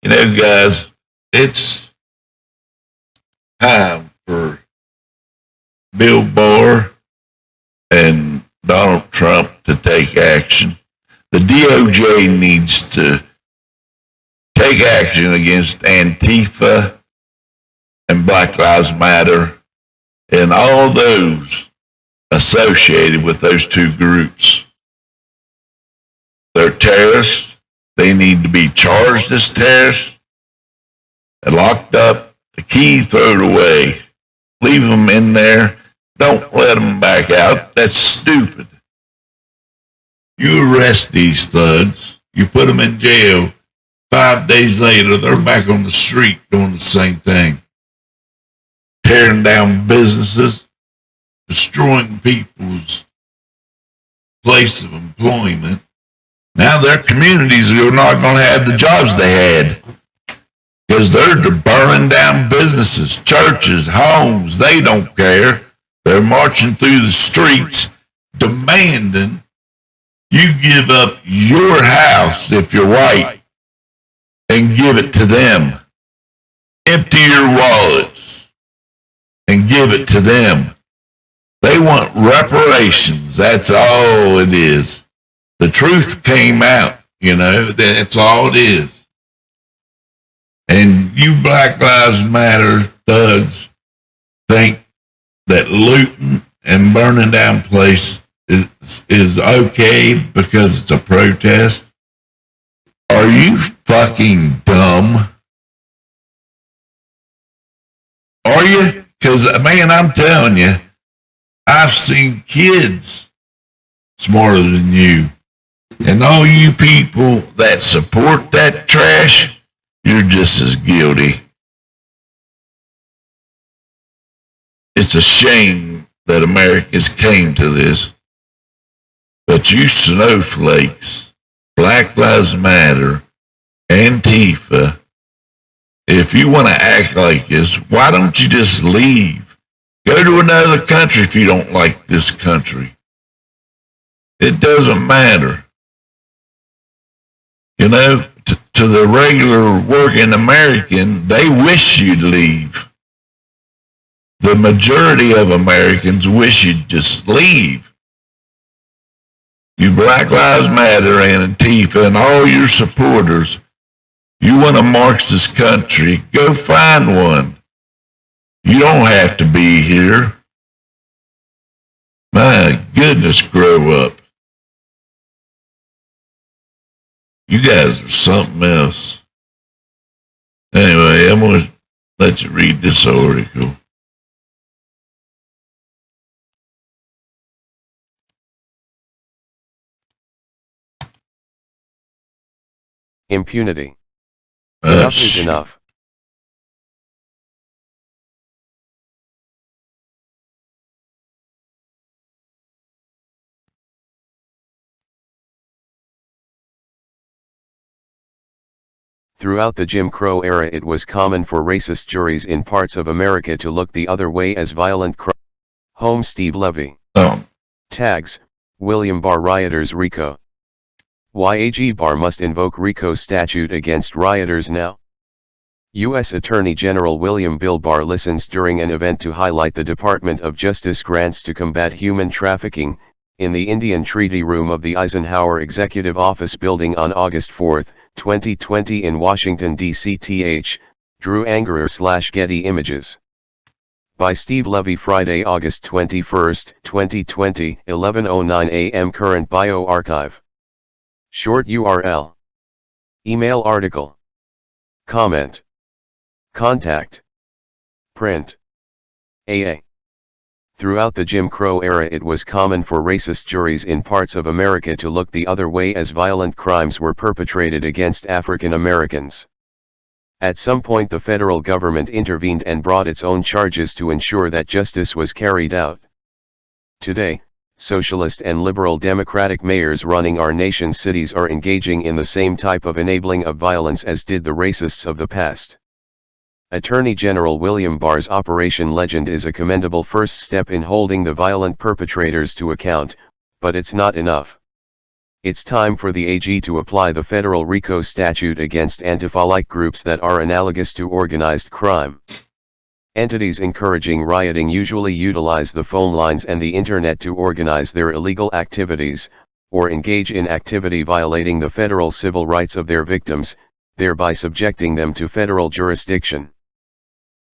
Guys, it's time for Bill Barr and Donald Trump to take action. The DOJ needs to take action against Antifa and Black Lives Matter and all those associated with those two groups. They're terrorists. They need to be charged as terrorists and locked up. The key, throw it away. Leave them in there. Don't let them back out. That's stupid. You arrest these thugs. You put them in jail. 5 days later, they're back on the street doing the same thing. Tearing down businesses, destroying people's place of employment. Now their communities are not going to have the jobs they had because they're burning down businesses, churches, homes. They don't care. They're marching through the streets demanding you give up your house if you're white and give it to them. Empty your wallets and give it to them. They want reparations. That's all it is. The truth came out, that's all it is. And you Black Lives Matter thugs think that looting and burning down place is okay because it's a protest. Are you fucking dumb? Are you? Because, man, I'm telling you, I've seen kids smarter than you. And all you people that support that trash, you're just as guilty. It's a shame that Americans came to this. But you snowflakes, Black Lives Matter, Antifa, if you want to act like this, why don't you just leave? Go to another country if you don't like this country. It doesn't matter. To the regular working American, they wish you'd leave. The majority of Americans wish you'd just leave. You Black Lives Matter and Antifa and all your supporters, you want a Marxist country, go find one. You don't have to be here. My goodness, grow up. You guys are something else. Anyway, I'm going to let you read this article. Impunity. Enough is enough. Throughout the Jim Crow era, it was common for racist juries in parts of America to look the other way as violent crime. Home Steve Levy. Tags, William Barr rioters RICO. Why AG Barr must invoke RICO statute against rioters now? U.S. Attorney General William Bill Barr listens during an event to highlight the Department of Justice grants to combat human trafficking, in the Indian Treaty Room of the Eisenhower Executive Office Building on August 4, 2020 in Washington, D.C. Drew Angerer/Getty Images. By Steve Levy, Friday, August 21, 2020, 11:09 a.m. Current bio archive. Short URL. Email article. Comment. Contact. Print. AA. Throughout the Jim Crow era, it was common for racist juries in parts of America to look the other way as violent crimes were perpetrated against African Americans. At some point, the federal government intervened and brought its own charges to ensure that justice was carried out. Today, socialist and liberal Democratic mayors running our nation's cities are engaging in the same type of enabling of violence as did the racists of the past. Attorney General William Barr's Operation Legend is a commendable first step in holding the violent perpetrators to account, but it's not enough. It's time for the AG to apply the federal RICO statute against Antifa-like groups that are analogous to organized crime. Entities encouraging rioting usually utilize the phone lines and the internet to organize their illegal activities, or engage in activity violating the federal civil rights of their victims, thereby subjecting them to federal jurisdiction.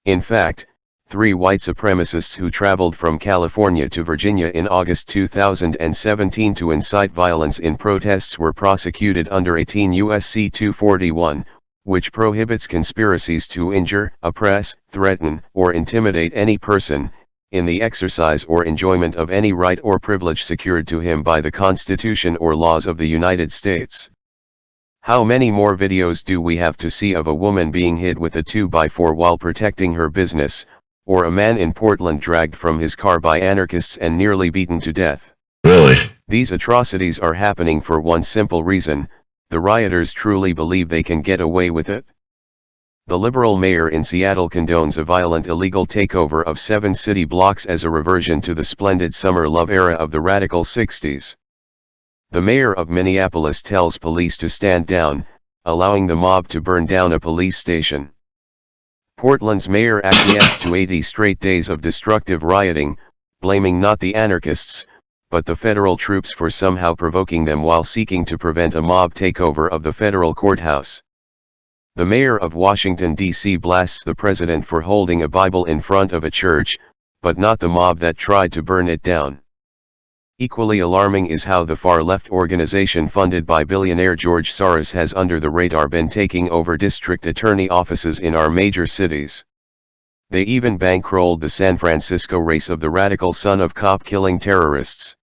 In fact, 3 white supremacists who traveled from California to Virginia in August 2017 to incite violence in protests were prosecuted under 18 U.S.C. 241, which prohibits conspiracies to injure, oppress, threaten, or intimidate any person, in the exercise or enjoyment of any right or privilege secured to him by the Constitution or laws of the United States. How many more videos do we have to see of a woman being hit with a 2x4 while protecting her business, or a man in Portland dragged from his car by anarchists and nearly beaten to death? Really? These atrocities are happening for one simple reason: the rioters truly believe they can get away with it. The liberal mayor in Seattle condones a violent illegal takeover of 7 city blocks as a reversion to the splendid summer love era of the radical 60s. The mayor of Minneapolis tells police to stand down, allowing the mob to burn down a police station. Portland's mayor acquiesced to 80 straight days of destructive rioting, blaming not the anarchists, but the federal troops for somehow provoking them while seeking to prevent a mob takeover of the federal courthouse. The mayor of Washington, D.C. blasts the president for holding a Bible in front of a church, but not the mob that tried to burn it down. Equally alarming is how the far-left organization funded by billionaire George Soros has under the radar been taking over district attorney offices in our major cities. They even bankrolled the San Francisco race of the radical son of cop-killing terrorists.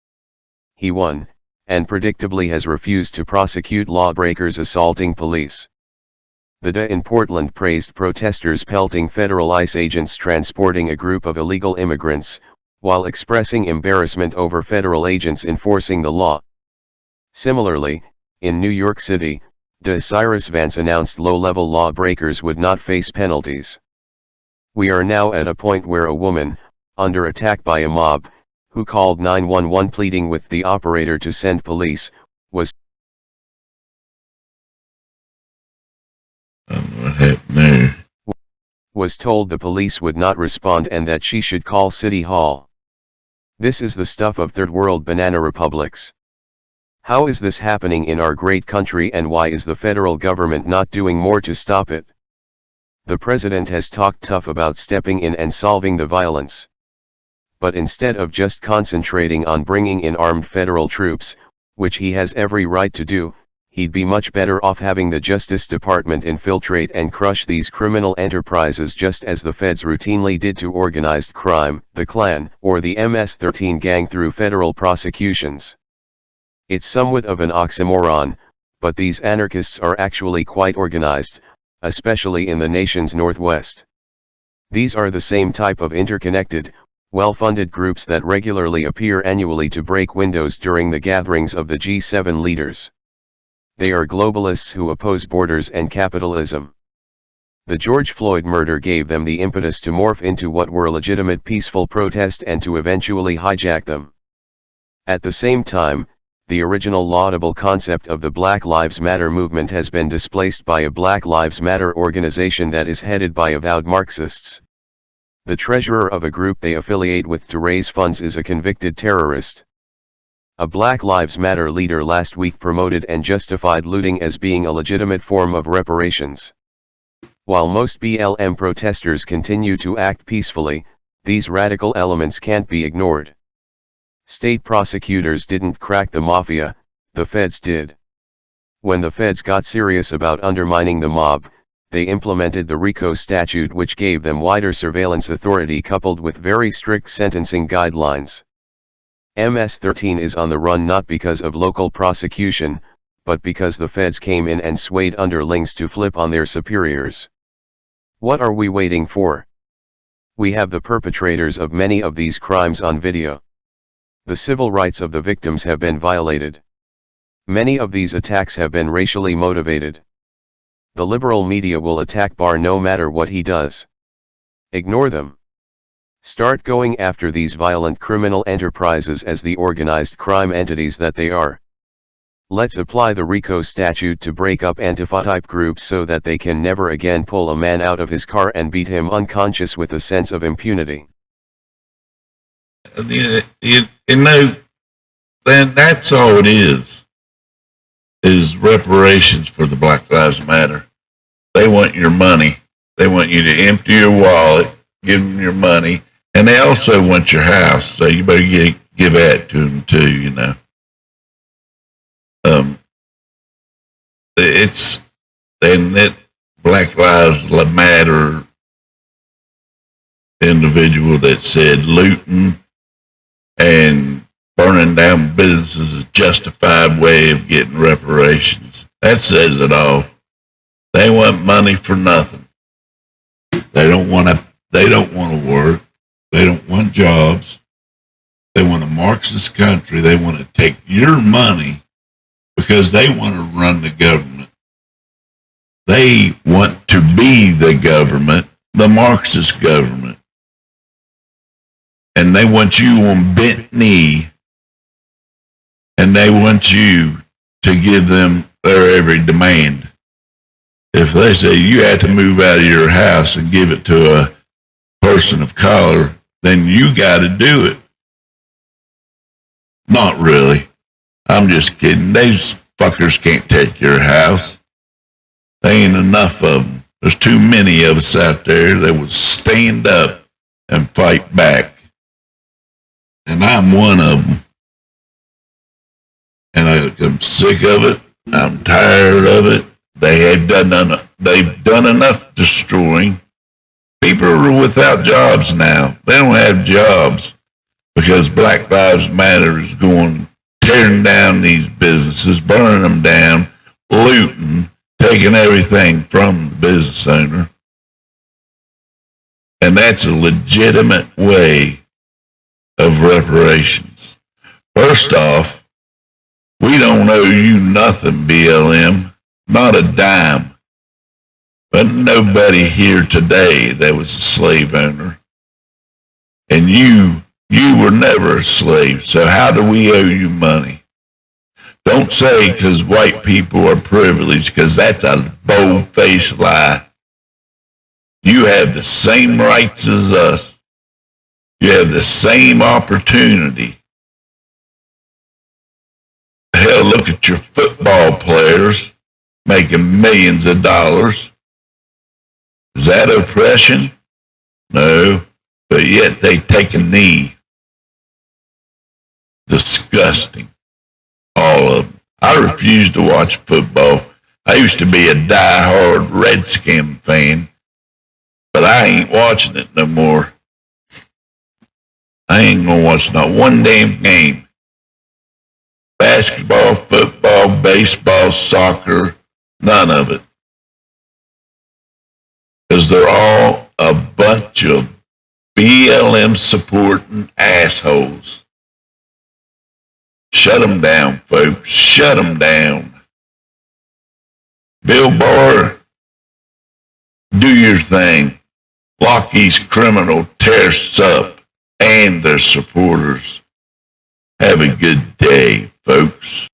He won, and predictably has refused to prosecute lawbreakers assaulting police. The DA in Portland praised protesters pelting federal ICE agents transporting a group of illegal immigrants, while expressing embarrassment over federal agents enforcing the law. Similarly, in New York City, DA Cyrus Vance announced low-level lawbreakers would not face penalties. We are now at a point where a woman, under attack by a mob, who called 911 pleading with the operator to send police, was What happened there? Was told the police would not respond and that she should call City Hall. This is the stuff of third world banana republics. How is this happening in our great country, and why is the federal government not doing more to stop it? The president has talked tough about stepping in and solving the violence. But instead of just concentrating on bringing in armed federal troops, which he has every right to do, he'd be much better off having the Justice Department infiltrate and crush these criminal enterprises just as the feds routinely did to organized crime, the Klan, or the MS-13 gang through federal prosecutions. It's somewhat of an oxymoron, but these anarchists are actually quite organized, especially in the nation's northwest. These are the same type of interconnected, well-funded groups that regularly appear annually to break windows during the gatherings of the G7 leaders. They are globalists who oppose borders and capitalism. The George Floyd murder gave them the impetus to morph into what were legitimate peaceful protest and to eventually hijack them. At the same time, the original laudable concept of the Black Lives Matter movement has been displaced by a Black Lives Matter organization that is headed by avowed Marxists. The treasurer of a group they affiliate with to raise funds is a convicted terrorist. A Black Lives Matter leader last week promoted and justified looting as being a legitimate form of reparations. While most BLM protesters continue to act peacefully, these radical elements can't be ignored. State prosecutors didn't crack the mafia, the feds did. When the feds got serious about undermining the mob, they implemented the RICO statute, which gave them wider surveillance authority coupled with very strict sentencing guidelines. MS-13 is on the run not because of local prosecution, but because the feds came in and swayed underlings to flip on their superiors. What are we waiting for? We have the perpetrators of many of these crimes on video. The civil rights of the victims have been violated. Many of these attacks have been racially motivated. The liberal media will attack Barr no matter what he does. Ignore them. Start going after these violent criminal enterprises as the organized crime entities that they are. Let's apply the RICO statute to break up Antifa-type groups so that they can never again pull a man out of his car and beat him unconscious with a sense of impunity. You know, then that's all it is reparations for the Black Lives Matter. They want your money. They want you to empty your wallet, give them your money, and they also want your house, so you better give that to them too, you know. And that Black Lives Matter individual that said looting and burning down businesses is a justified way of getting reparations. That says it all. They want money for nothing. They don't want to work. They don't want jobs. They want a Marxist country. They want to take your money because they want to run the government. They want to be the government, the Marxist government. And they want you on bent knee, and they want you to give them their every demand. If they say you have to move out of your house and give it to a person of color, then you got to do it. Not really. I'm just kidding. These fuckers can't take your house. There ain't enough of them. There's too many of us out there that will stand up and fight back. And I'm one of them. And I'm sick of it. I'm tired of it. They've done enough destroying. People are without jobs now. They don't have jobs because Black Lives Matter is going, tearing down these businesses, burning them down, looting, taking everything from the business owner. And that's a legitimate way of reparations. First off, we don't owe you nothing, BLM, not a dime. But nobody here today that was a slave owner. And you were never a slave, so how do we owe you money? Don't say because white people are privileged, because that's a bold-faced lie. You have the same rights as us. You have the same opportunity. Hell, look at your football players making millions of dollars. Is that oppression? No, but yet they take a knee. Disgusting. All of them. I refuse to watch football. I used to be a die-hard Redskin fan, but I ain't watching it no more. I ain't gonna watch not one damn game. Basketball, football, baseball, soccer, none of it. Because they're all a bunch of BLM supporting assholes. Shut them down, folks. Shut them down. Bill Barr, do your thing. Lock these criminal terrorists up and their supporters. Have a good day, folks.